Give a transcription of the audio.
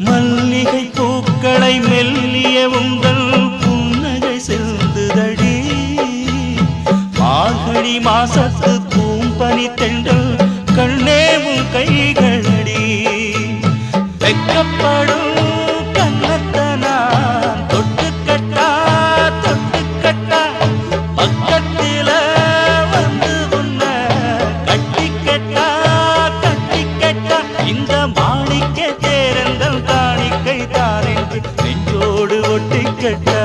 மல்லிகை பூக்களை மெல்லிய உங்கள் புன்னகை செல்லுதடி மார்கழி மாசத்து பூம்பனி தென்றல் கண்ணேவும் கைகளடி வெக்கப்படும் கண்ணத்தனா தொட்டுக்கட்டா தொட்டுக்கட்டா பக்கத்தில வந்து உன்ன கட்டிக்கட்டா கட்டிக்கட்டா இந்த மாணிக்க தேரந்தல் காணிக்கை தான் என்று நெஞ்சோடு ஒட்டிக்கட்டா